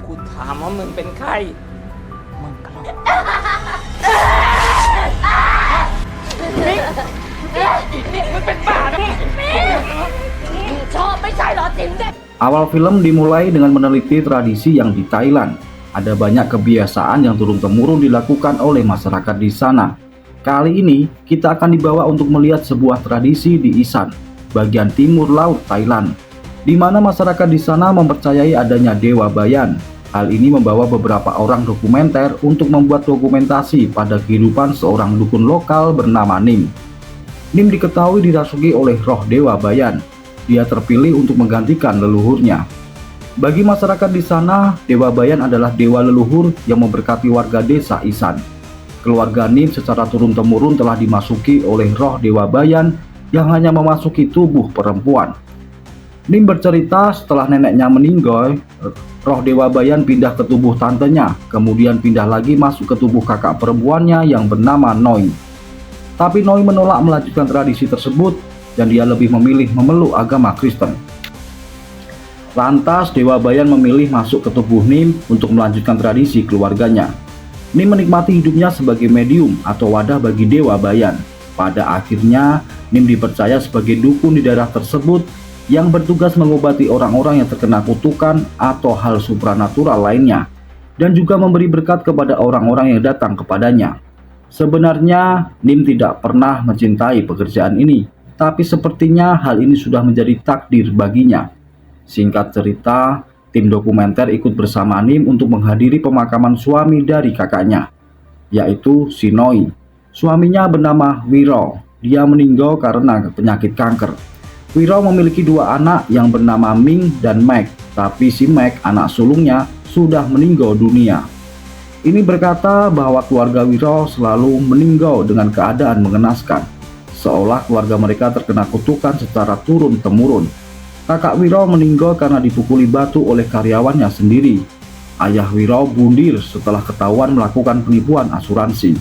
กูถามว่ามึงเป็นใครมึงก็ลองมึงเป็นบ้านะชอบไม่ใช่เหรอจิ๋มเด็ก Awal film dimulai dengan meneliti tradisi yang di Thailand. Ada banyak kebiasaan yang turun-temurun dilakukan oleh masyarakat di sana. Kali ini kita akan dibawa untuk melihat sebuah tradisi di Isan, bagian timur laut Thailand, di mana masyarakat di sana mempercayai adanya Dewa Bayan. Hal ini membawa beberapa orang dokumenter untuk membuat dokumentasi pada kehidupan seorang dukun lokal bernama Nim. Nim diketahui dirasuki oleh roh Dewa Bayan. Dia terpilih untuk menggantikan leluhurnya. Bagi masyarakat di sana, Dewa Bayan adalah dewa leluhur yang memberkati warga desa Isan. Keluarga Nim secara turun-temurun telah dimasuki oleh roh Dewa Bayan yang hanya memasuki tubuh perempuan. Nim bercerita setelah neneknya meninggal, roh Dewa Bayan pindah ke tubuh tantenya, kemudian pindah lagi masuk ke tubuh kakak perempuannya yang bernama Noi. Tapi Noi menolak melanjutkan tradisi tersebut dan dia lebih memilih memeluk agama Kristen. Lantas Dewa Bayan memilih masuk ke tubuh Nim untuk melanjutkan tradisi keluarganya. Nim menikmati hidupnya sebagai medium atau wadah bagi Dewa Bayan. Pada akhirnya Nim dipercaya sebagai dukun di daerah tersebut yang bertugas mengobati orang-orang yang terkena kutukan atau hal supranatural lainnya, dan juga memberi berkat kepada orang-orang yang datang kepadanya. Sebenarnya Nim tidak pernah mencintai pekerjaan ini, tapi sepertinya hal ini sudah menjadi takdir baginya. Singkat cerita, tim dokumenter ikut bersama Nim untuk menghadiri pemakaman suami dari kakaknya, yaitu si Noi. Suaminya bernama Wiro. Dia meninggal karena penyakit kanker. Wiro memiliki dua anak yang bernama Ming dan Meg, tapi si Meg, anak sulungnya, sudah meninggal dunia. Ini berkata bahwa keluarga Wiro selalu meninggal dengan keadaan mengenaskan, seolah keluarga mereka terkena kutukan secara turun-temurun. Kakak Wiro meninggal karena dipukuli batu oleh karyawannya sendiri. Ayah Wiro bundir setelah ketahuan melakukan penipuan asuransi.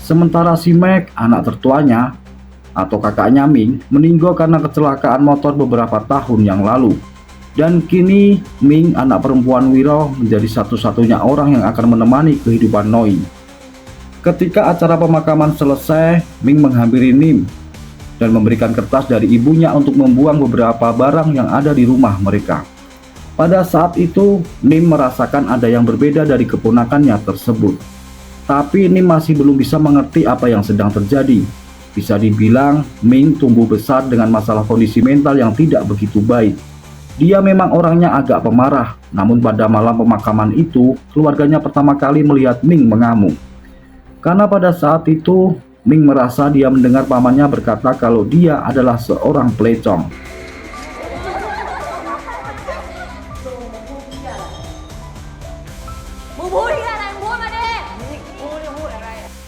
Sementara si Meg, anak tertuanya atau kakaknya Ming, meninggal karena kecelakaan motor beberapa tahun yang lalu. Dan kini Ming, anak perempuan Wiro, menjadi satu-satunya orang yang akan menemani kehidupan Noi. Ketika acara pemakaman selesai, Ming menghampiri Nim dan memberikan kertas dari ibunya untuk membuang beberapa barang yang ada di rumah mereka. Pada saat itu, Nim merasakan ada yang berbeda dari keponakannya tersebut. Tapi Nim masih belum bisa mengerti apa yang sedang terjadi. Bisa dibilang, Ming tumbuh besar dengan masalah kondisi mental yang tidak begitu baik. Dia memang orangnya agak pemarah, namun pada malam pemakaman itu, keluarganya pertama kali melihat Ming mengamuk. Karena pada saat itu, Ming merasa dia mendengar pamannya berkata kalau dia adalah seorang pelecong.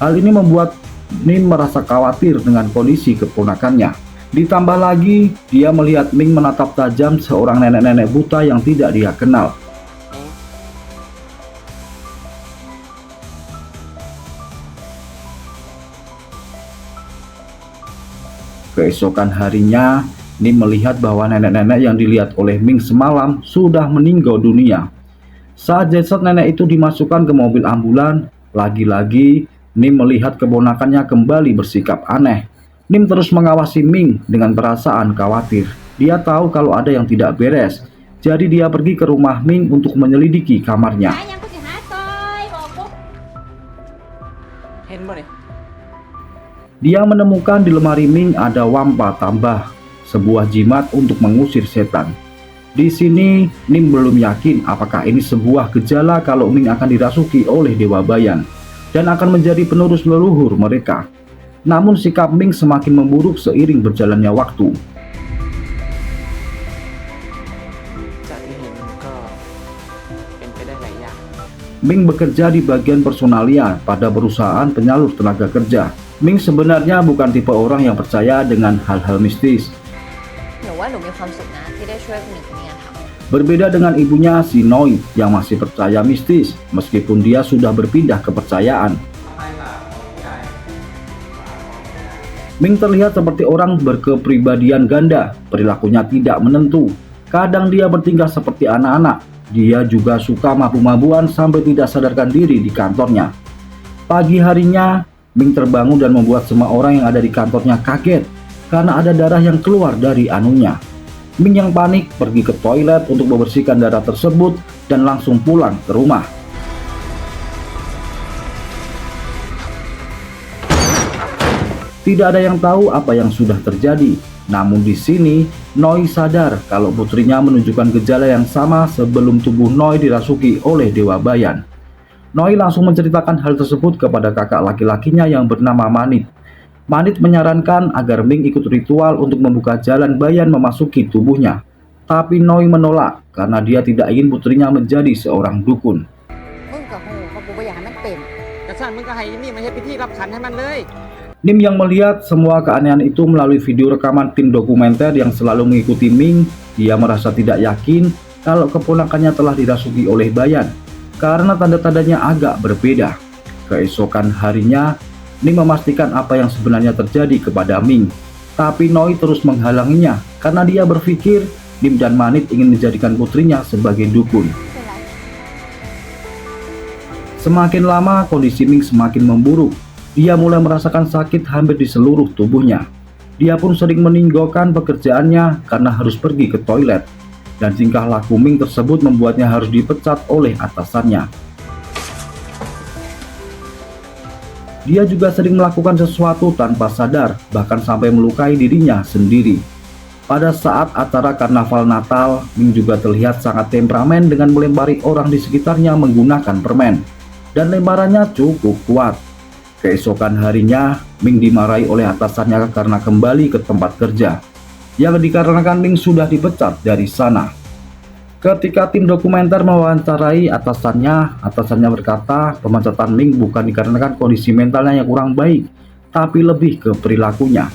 Hal ini membuat Nim merasa khawatir dengan kondisi keponakannya. Ditambah lagi, dia melihat Ming menatap tajam seorang nenek-nenek buta yang tidak dia kenal. Keesokan harinya, Nim melihat bahwa nenek-nenek yang dilihat oleh Ming semalam sudah meninggal dunia. Saat jasad nenek itu dimasukkan ke mobil ambulan, lagi-lagi Nim melihat keponakannya kembali bersikap aneh. Nim terus mengawasi Ming dengan perasaan khawatir. Dia tahu kalau ada yang tidak beres, jadi dia pergi ke rumah Ming untuk menyelidiki kamarnya. Dia menemukan di lemari Ming ada wampa tambah, sebuah jimat untuk mengusir setan. Di sini, Nim belum yakin apakah ini sebuah gejala kalau Ming akan dirasuki oleh Dewa Bayan dan akan menjadi penerus leluhur mereka. Namun sikap Ming semakin memburuk seiring berjalannya waktu. Ming bekerja di bagian personalia pada perusahaan penyalur tenaga kerja. Ming sebenarnya bukan tipe orang yang percaya dengan hal-hal mistis. Berbeda dengan ibunya si Noi yang masih percaya mistis, meskipun dia sudah berpindah kepercayaan. Ming terlihat seperti orang berkepribadian ganda, perilakunya tidak menentu. Kadang dia bertingkah seperti anak-anak. Dia juga suka mabuk-mabuan sampai tidak sadarkan diri di kantornya. Pagi harinya, Ming terbangun dan membuat semua orang yang ada di kantornya kaget karena ada darah yang keluar dari anunya. Ming yang panik pergi ke toilet untuk membersihkan darah tersebut dan langsung pulang ke rumah. Tidak ada yang tahu apa yang sudah terjadi. Namun di sini, Noi sadar kalau putrinya menunjukkan gejala yang sama sebelum tubuh Noi dirasuki oleh Dewa Bayan. Noi langsung menceritakan hal tersebut kepada kakak laki-lakinya yang bernama Manit. Manit menyarankan agar Ming ikut ritual untuk membuka jalan Bayan memasuki tubuhnya. Tapi Noi menolak karena dia tidak ingin putrinya menjadi seorang dukun. มึงกับหูว่ากูบ่อยากให้มันเป็น กระสั่นมึงก็ให้นี่มาเฮ็ดพิธีรับขันให้มันเลย Nim yang melihat semua keanehan itu melalui video rekaman tim dokumenter yang selalu mengikuti Ming, dia merasa tidak yakin kalau keponakannya telah dirasuki oleh Bayan karena tanda-tandanya agak berbeda. Keesokan harinya, Nim memastikan apa yang sebenarnya terjadi kepada Ming, tapi Noi terus menghalanginya karena dia berpikir Nim dan Manit ingin menjadikan putrinya sebagai dukun. เป็นไร Semakin lama kondisi Ming semakin memburuk. Dia mulai merasakan sakit hampir di seluruh tubuhnya. Dia pun sering meninggalkan pekerjaannya karena harus pergi ke toilet. Dan tingkah laku Ming tersebut membuatnya harus dipecat oleh atasannya. Dia juga sering melakukan sesuatu tanpa sadar, bahkan sampai melukai dirinya sendiri. Pada saat acara karnaval Natal, Ming juga terlihat sangat temperamen dengan melempari orang di sekitarnya menggunakan permen. Dan lemparannya cukup kuat. Keesokan harinya, Ming dimarahi oleh atasannya karena kembali ke tempat kerja, yang dikarenakan Ming sudah dipecat dari sana. Ketika tim dokumenter mewawancarai atasannya berkata pemecatan Ming bukan dikarenakan kondisi mentalnya yang kurang baik, tapi lebih ke perilakunya.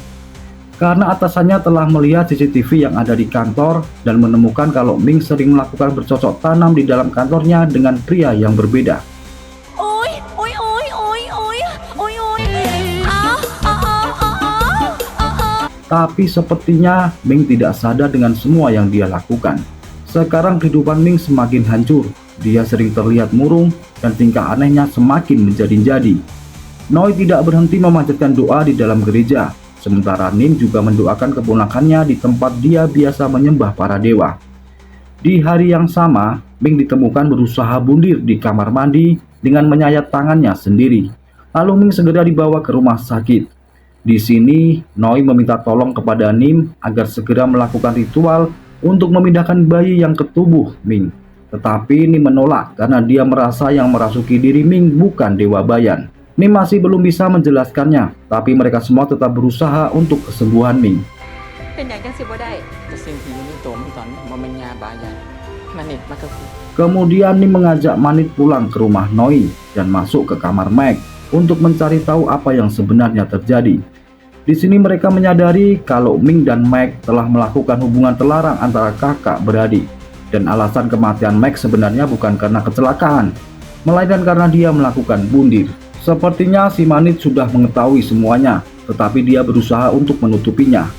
Karena atasannya telah melihat CCTV yang ada di kantor dan menemukan kalau Ming sering melakukan bercocok tanam di dalam kantornya dengan pria yang berbeda. โอ๊ยโอ๊ยโอ๊ยโอ๊ยโอ๊ยโอ๊ยโอ๊ยอ่ะ Tapi sepertinya Ming tidak sadar dengan semua yang dia lakukan. Sekarang kehidupan Ming semakin hancur. Dia sering terlihat murung dan tingkah anehnya semakin menjadi-jadi. Noi tidak berhenti memanjatkan doa di dalam gereja. Sementara Nim juga mendoakan keponakannya di tempat dia biasa menyembah para dewa. Di hari yang sama, Ming ditemukan berusaha bundir di kamar mandi dengan menyayat tangannya sendiri. Lalu Ming segera dibawa ke rumah sakit. Di sini, Noi meminta tolong kepada Nim agar segera melakukan ritual untuk memindahkan bayi yang ke tubuh Ming. Tetapi Nim menolak karena dia merasa yang merasuki diri Ming bukan Dewa Bayan. Nim masih belum bisa menjelaskannya, tapi mereka semua tetap berusaha untuk kesembuhan Ming. เป็นอย่างจังสิบ่ได้ แต่สิ่งที่อยู่ในตัวมึงตอนนี้มันเป็นยาบายันมันนี่มันก็คือ Kemudian Nim mengajak Manit pulang ke rumah Noi dan masuk ke kamar Meg untuk mencari tahu apa yang sebenarnya terjadi. Di sini mereka menyadari kalau Ming dan Meg telah melakukan hubungan terlarang antara kakak beradik. Dan alasan kematian Meg sebenarnya bukan karena kecelakaan, melainkan karena dia melakukan bundir. Sepertinya si Manit sudah mengetahui semuanya, tetapi dia berusaha untuk menutupinya.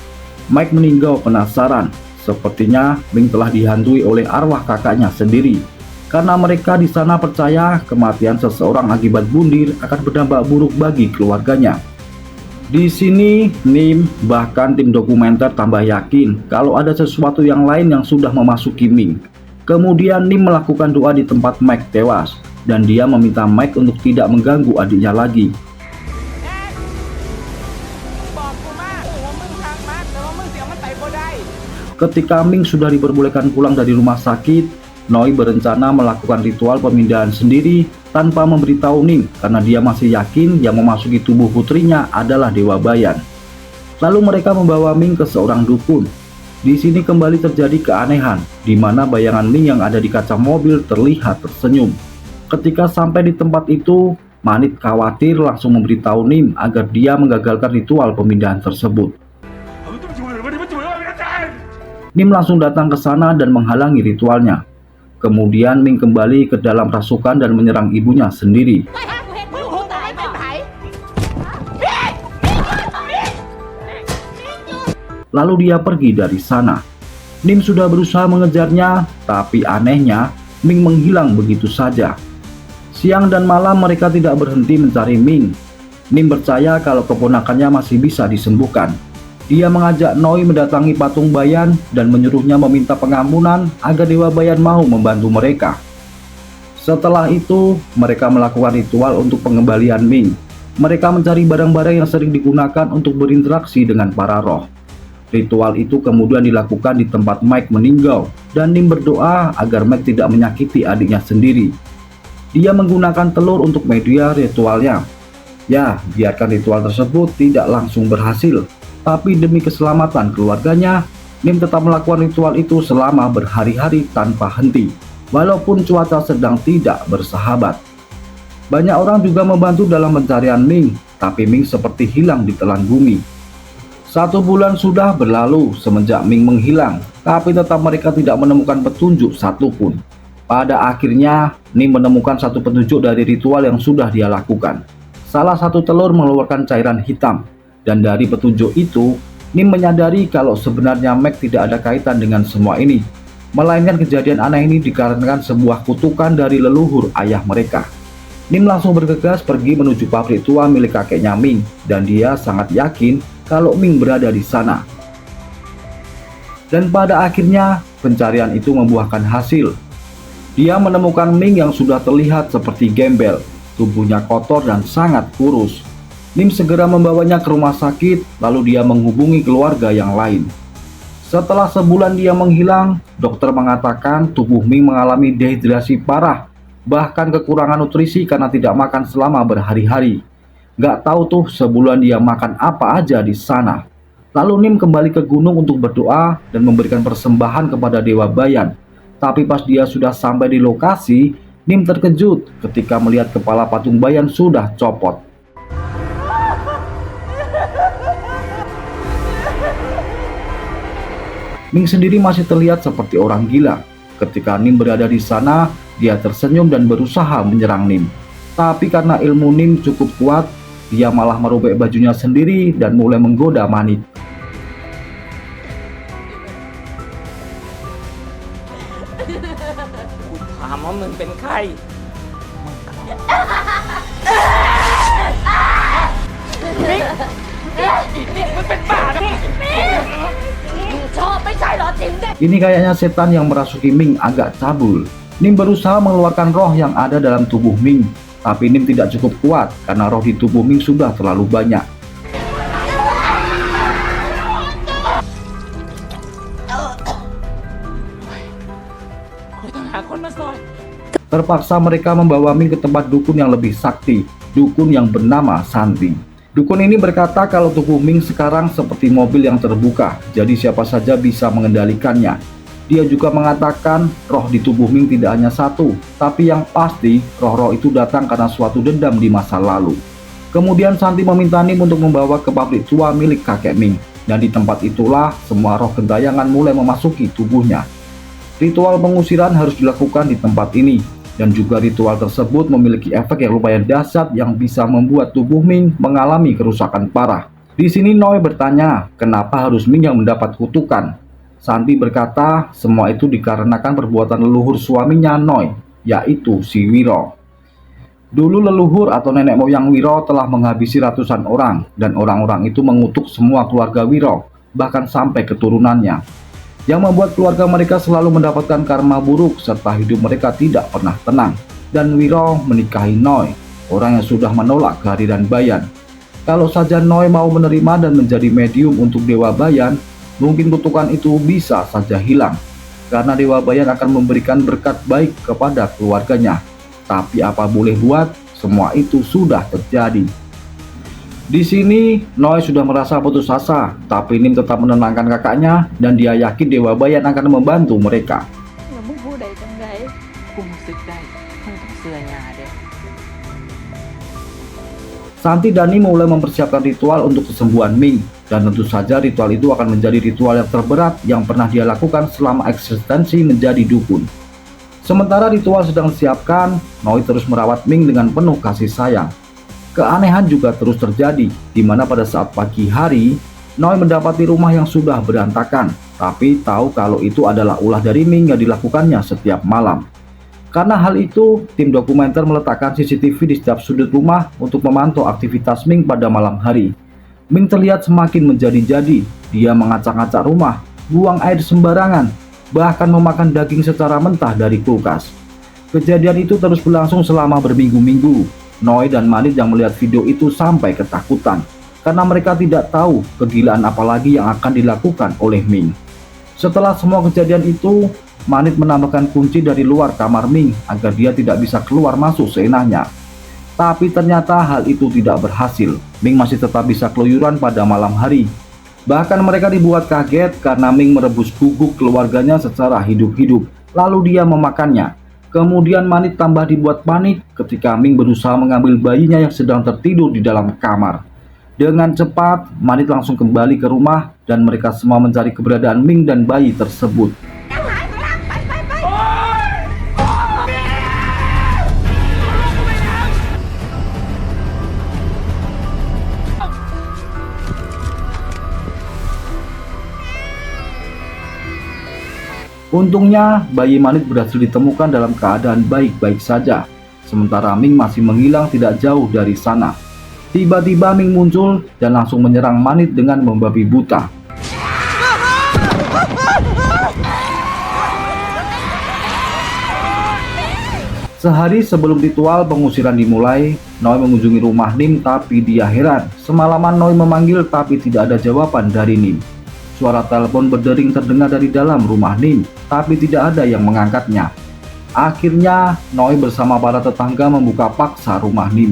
Meg meninggal penasaran. Sepertinya Ming telah dihantui oleh arwah kakaknya sendiri. Karena mereka di sana percaya kematian seseorang akibat bundir akan berdampak buruk bagi keluarganya. Di sini, Nim bahkan tim dokumenter tambah yakin kalau ada sesuatu yang lain yang sudah memasuki Ming. Kemudian Nim melakukan doa di tempat Meg tewas, dan dia meminta Meg untuk tidak mengganggu adiknya lagi. บอกกูมาว่ามึงทางมันแต่ว่ามึงเสียมันไปบ่ได้ Ketika Ming sudah diperbolehkan pulang dari rumah sakit, Noi berencana melakukan ritual pemindahan sendiri tanpa memberitahu Nim karena dia masih yakin yang memasuki tubuh putrinya adalah Dewa Bayan. Lalu mereka membawa Ming ke seorang dukun. Di sini kembali terjadi keanehan, di mana bayangan Ming yang ada di kaca mobil terlihat tersenyum. Ketika sampai di tempat itu, Manit khawatir langsung memberitahu Nim agar dia menggagalkan ritual pemindahan tersebut. Nim langsung datang ke sana dan menghalangi ritualnya. Kemudian Ming kembali ke dalam rasukan dan menyerang ibunya sendiri. มึงหูตายเป็นไผ Lalu dia pergi dari sana. Nim sudah berusaha mengejarnya, tapi anehnya Ming menghilang begitu saja. Siang dan malam mereka tidak berhenti mencari Ming. Nim percaya kalau keponakannya masih bisa disembuhkan. Dia mengajak Noi mendatangi patung Bayan dan menyuruhnya meminta pengampunan agar Dewa Bayan mau membantu mereka. Setelah itu, mereka melakukan ritual untuk pengembalian Ming. Mereka mencari barang-barang yang sering digunakan untuk berinteraksi dengan para roh. Ritual itu kemudian dilakukan di tempat Mike meninggal, dan Nim berdoa agar Mike tidak menyakiti adiknya sendiri. Dia menggunakan telur untuk media ritualnya. Ya, biarkan ritual tersebut tidak langsung berhasil, tapi demi keselamatan keluarganya, Nim tetap melakukan ritual itu selama berhari-hari tanpa henti, walaupun cuaca sedang tidak bersahabat. Banyak orang juga membantu dalam pencarian Ming, tapi Ming seperti hilang di telan bumi. 1 bulan sudah berlalu semenjak Ming menghilang, tapi tetap mereka tidak menemukan petunjuk satupun. Pada akhirnya, Nim menemukan satu petunjuk dari ritual yang sudah dia lakukan. Salah satu telur mengeluarkan cairan hitam, dan dari petunjuk itu, Nim menyadari kalau sebenarnya Meg tidak ada kaitan dengan semua ini, melainkan kejadian aneh ini dikarenakan sebuah kutukan dari leluhur ayah mereka. Nim langsung bergegas pergi menuju pabrik tua milik kakeknya Ming, dan dia sangat yakin kalau Ming berada di sana. Dan pada akhirnya, pencarian itu membuahkan hasil. Dia menemukan Ming yang sudah terlihat seperti gembel, tubuhnya kotor dan sangat kurus. Nim segera membawanya ke rumah sakit, lalu dia menghubungi keluarga yang lain. Setelah sebulan dia menghilang, dokter mengatakan tubuh Ming mengalami dehidrasi parah, bahkan kekurangan nutrisi karena tidak makan selama berhari-hari. Gak tahu tuh sebulan dia makan apa aja di sana. Lalu Nim kembali ke gunung untuk berdoa dan memberikan persembahan kepada Dewa Bayan. Tapi pas dia sudah sampai di lokasi, Nim terkejut ketika melihat kepala patung Bayan sudah copot. Ming sendiri masih terlihat seperti orang gila. Ketika Nim berada di sana, dia tersenyum dan berusaha menyerang Nim. Tapi karena ilmu Nim cukup kuat, dia malah merobek bajunya sendiri dan mulai menggoda Manit. กูถามว่ามึงเป็นใคร นี่มึงเป็นบ้านะ มึงชอบไม่ใช่เหรอจิ๋มเด็ก Ini kayaknya setan yang merasuki Ming agak cabul. Nim berusaha mengeluarkan roh yang ada dalam tubuh Ming, tapi Nim tidak cukup kuat karena roh di tubuh Ming sudah terlalu banyak. Terpaksa mereka membawa Ming ke tempat dukun yang lebih sakti, dukun yang bernama Santi. Dukun ini berkata kalau tubuh Ming sekarang seperti mobil yang terbuka, jadi siapa saja bisa mengendalikannya. Dia juga mengatakan roh di tubuh Ming tidak hanya satu, tapi yang pasti roh-roh itu datang karena suatu dendam di masa lalu. Kemudian Santi meminta Nim untuk membawa ke pabrik tua milik kakek Ming, dan di tempat itulah semua roh gentayangan mulai memasuki tubuhnya. Ritual pengusiran harus dilakukan di tempat ini, dan juga ritual tersebut memiliki efek yang lumayan dahsyat yang bisa membuat tubuh Ming mengalami kerusakan parah. Di sini Noi bertanya, kenapa harus Ming yang mendapat kutukan? Santi berkata, semua itu dikarenakan perbuatan leluhur suaminya Noi, yaitu si Wiro. Dulu leluhur atau nenek moyang Wiro telah menghabisi ratusan orang, dan orang-orang itu mengutuk semua keluarga Wiro, bahkan sampai keturunannya, yang membuat keluarga mereka selalu mendapatkan karma buruk serta hidup mereka tidak pernah tenang. Dan Wiro menikahi Noi, orang yang sudah menolak kehadiran Bayan. Kalau saja Noi mau menerima dan menjadi medium untuk Dewa Bayan, mungkin kutukan itu bisa saja hilang, karena Dewa Bayan akan memberikan berkat baik kepada keluarganya. Tapi apa boleh buat, semua itu sudah terjadi. Di sini, Noi sudah merasa putus asa, tapi Nim tetap menenangkan kakaknya dan dia yakin Dewa Bayan akan membantu mereka. แล้วมึงพูดได้จังได กูรู้สึกได้มึงต้องเสือยาเด้ Santi dan Nim mulai mempersiapkan ritual untuk kesembuhan Ming, dan tentu saja ritual itu akan menjadi ritual yang terberat yang pernah dia lakukan selama eksistensi menjadi dukun. Sementara ritual sedang disiapkan, Noi terus merawat Ming dengan penuh kasih sayang. Keanehan juga terus terjadi, di mana pada saat pagi hari, Noi mendapati rumah yang sudah berantakan, tapi tahu kalau itu adalah ulah dari Ming yang dilakukannya setiap malam. Karena hal itu, tim dokumenter meletakkan CCTV di setiap sudut rumah untuk memantau aktivitas Ming pada malam hari. Ming terlihat semakin menjadi-jadi. Dia mengacak-acak rumah, buang air sembarangan, bahkan memakan daging secara mentah dari kulkas. Kejadian itu terus berlangsung selama berminggu-minggu. Noi dan Manit yang melihat video itu sampai ketakutan, karena mereka tidak tahu kegilaan apa lagi yang akan dilakukan oleh Ming. Setelah semua kejadian itu, Manit menambahkan kunci dari luar kamar Ming agar dia tidak bisa keluar masuk seenaknya. Tapi ternyata hal itu tidak berhasil. Ming masih tetap bisa keluyuran pada malam hari. Bahkan mereka dibuat kaget karena Ming merebus guguk keluarganya secara hidup-hidup, lalu dia memakannya. Kemudian Manit tambah dibuat panik ketika Ming berusaha mengambil bayinya yang sedang tertidur di dalam kamar. Dengan cepat, Manit langsung kembali ke rumah dan mereka semua mencari keberadaan Ming dan bayi tersebut. Untungnya, bayi Manit berhasil ditemukan dalam keadaan baik-baik saja, sementara Ming masih menghilang tidak jauh dari sana. Tiba-tiba Ming muncul dan langsung menyerang Manit dengan membabi buta. Sehari sebelum ritual pengusiran dimulai, Noi mengunjungi rumah Nim tapi dia heran. Semalaman Noi memanggil tapi tidak ada jawaban dari Nim. Suara telepon berdering terdengar dari dalam rumah Nim, tapi tidak ada yang mengangkatnya. Akhirnya, Noi bersama para tetangga membuka paksa rumah Nim.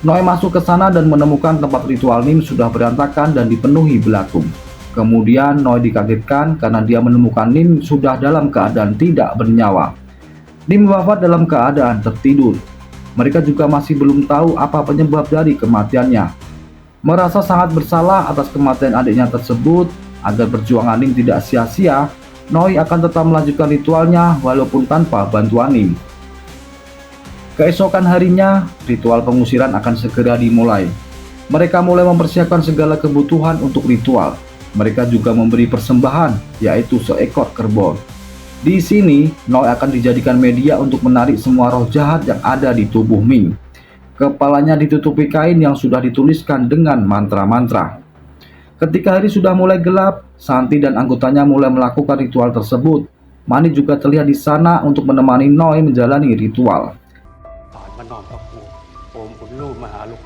Noi masuk ke sana dan menemukan tempat ritual Nim sudah berantakan dan dipenuhi belatung. Kemudian Noi dikagetkan karena dia menemukan Nim sudah dalam keadaan tidak bernyawa. Nim wafat dalam keadaan tertidur. Mereka juga masih belum tahu apa penyebab dari kematiannya. Merasa sangat bersalah atas kematian adiknya tersebut, agar perjuangan Nim tidak sia-sia, Noi akan tetap melanjutkan ritualnya walaupun tanpa bantuan Nim. Keesokan harinya, ritual pengusiran akan segera dimulai. Mereka mulai mempersiapkan segala kebutuhan untuk ritual. Mereka juga memberi persembahan, yaitu seekor kerbau. Di sini, Noi akan dijadikan media untuk menarik semua roh jahat yang ada di tubuh Ming. Kepalanya ditutupi kain yang sudah dituliskan dengan mantra-mantra. Ketika hari sudah mulai gelap, Santi dan anggotanya mulai melakukan ritual tersebut. Manit juga terlihat di sana untuk menemani Noi menjalani ritual. ตอนมานอนกับกูโอมคุณลูกมาหาลูก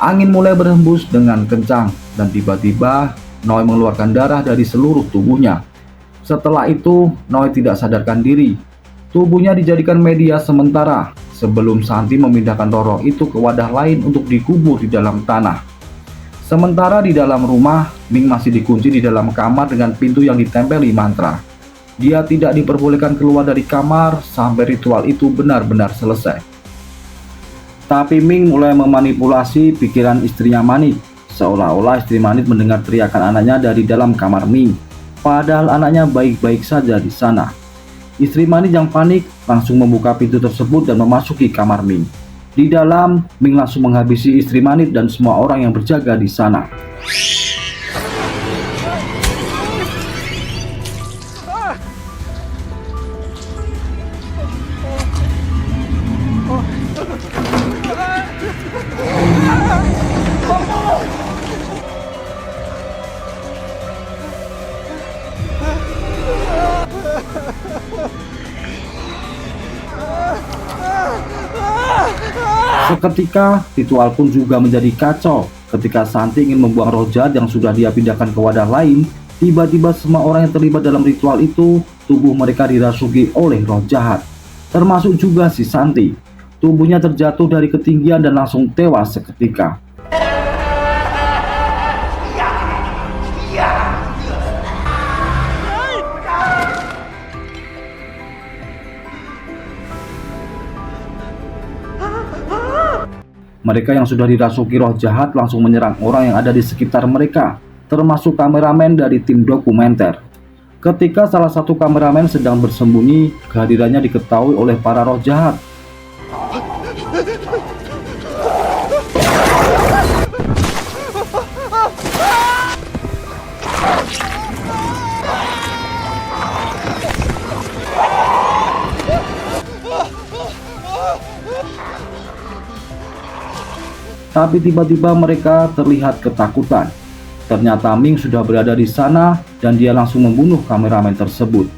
Angin mulai berhembus dengan kencang dan tiba-tiba Noi mengeluarkan darah dari seluruh tubuhnya. Setelah itu, Noi tidak sadarkan diri. Tubuhnya dijadikan media sementara sebelum Santi memindahkan roh itu ke wadah lain untuk dikubur di dalam tanah. Sementara di dalam rumah, Ming masih dikunci di dalam kamar dengan pintu yang ditempeli mantra. Dia tidak diperbolehkan keluar dari kamar sampai ritual itu benar-benar selesai. Tapi Ming mulai memanipulasi pikiran istrinya Manit, seolah-olah istri Manit mendengar teriakan anaknya dari dalam kamar Ming, padahal anaknya baik-baik saja di sana. Istri Manit yang panik langsung membuka pintu tersebut dan memasuki kamar Ming. Di dalam, Ming langsung menghabisi istri Manit dan semua orang yang berjaga di sana. Seketika, ritual pun juga menjadi kacau. Ketika Santi ingin membuang roh jahat yang sudah dia pindahkan ke wadah lain, tiba-tiba semua orang yang terlibat dalam ritual itu, tubuh mereka dirasuki oleh roh jahat. Termasuk juga si Santi. Tubuhnya terjatuh dari ketinggian dan langsung tewas seketika. Mereka yang sudah dirasuki roh jahat langsung menyerang orang yang ada di sekitar mereka, termasuk kameramen dari tim dokumenter. Ketika salah satu kameramen sedang bersembunyi, kehadirannya diketahui oleh para roh jahat. Tapi tiba-tiba mereka terlihat ketakutan. Ternyata Ming sudah berada di sana dan dia langsung membunuh kameramen tersebut.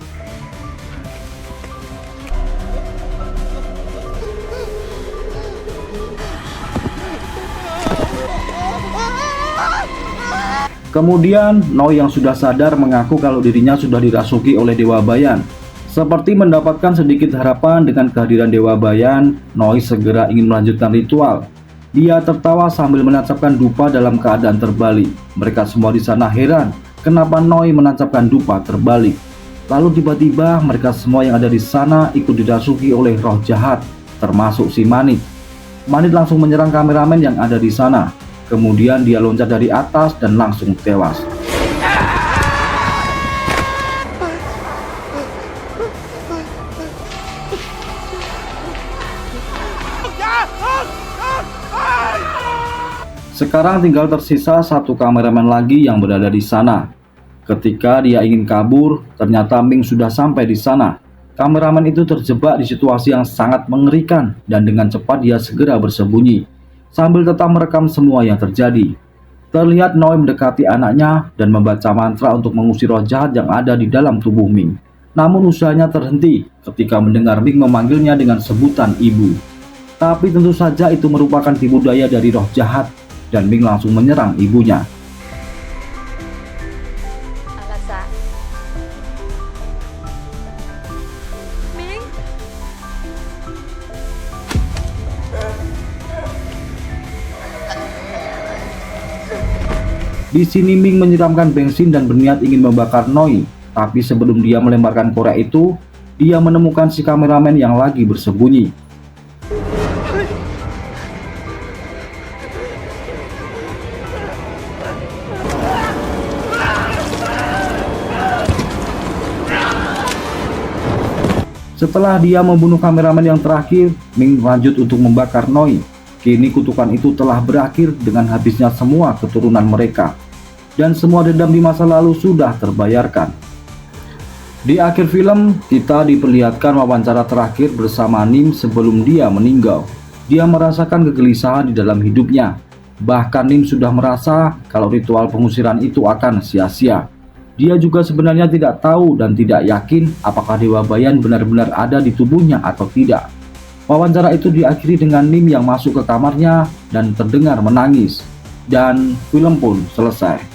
Kemudian Noi yang sudah sadar mengaku kalau dirinya sudah dirasuki oleh Dewa Bayan. Seperti mendapatkan sedikit harapan dengan kehadiran Dewa Bayan, Noi segera ingin melanjutkan ritual. Dia tertawa sambil menancapkan dupa dalam keadaan terbalik. Mereka semua di sana heran, kenapa Noi menancapkan dupa terbalik. Lalu tiba-tiba mereka semua yang ada di sana ikut dirasuki oleh roh jahat, termasuk si Manit. Manit langsung menyerang kameramen yang ada di sana. Kemudian dia loncat dari atas dan langsung tewas. Sekarang tinggal tersisa satu kameramen lagi yang berada di sana. Ketika dia ingin kabur, ternyata Ming sudah sampai di sana. Kameramen itu terjebak di situasi yang sangat mengerikan dan dengan cepat dia segera bersembunyi, sambil tetap merekam semua yang terjadi. Terlihat Noi mendekati anaknya dan membaca mantra untuk mengusir roh jahat yang ada di dalam tubuh Ming. Namun usahanya terhenti ketika mendengar Ming memanggilnya dengan sebutan ibu. Tapi tentu saja itu merupakan tipu daya dari roh jahat. Dan Ming langsung menyerang ibunya. Alasa. Ming. Di sini Ming menyiramkan bensin dan berniat ingin membakar Noi. Tapi sebelum dia melemparkan korek itu, dia menemukan si kameramen yang lagi bersembunyi. Setelah dia membunuh kameramen yang terakhir, Ming lanjut untuk membakar Noi. Kini kutukan itu telah berakhir dengan habisnya semua keturunan mereka. Dan semua dendam di masa lalu sudah terbayarkan. Di akhir film, kita diperlihatkan wawancara terakhir bersama Nim sebelum dia meninggal. Dia merasakan kegelisahan di dalam hidupnya. Bahkan Nim sudah merasa kalau ritual pengusiran itu akan sia-sia. Dia juga sebenarnya tidak tahu dan tidak yakin apakah Dewa Bayan benar-benar ada di tubuhnya atau tidak. Wawancara itu diakhiri dengan Nim yang masuk ke kamarnya dan terdengar menangis. Dan film pun selesai.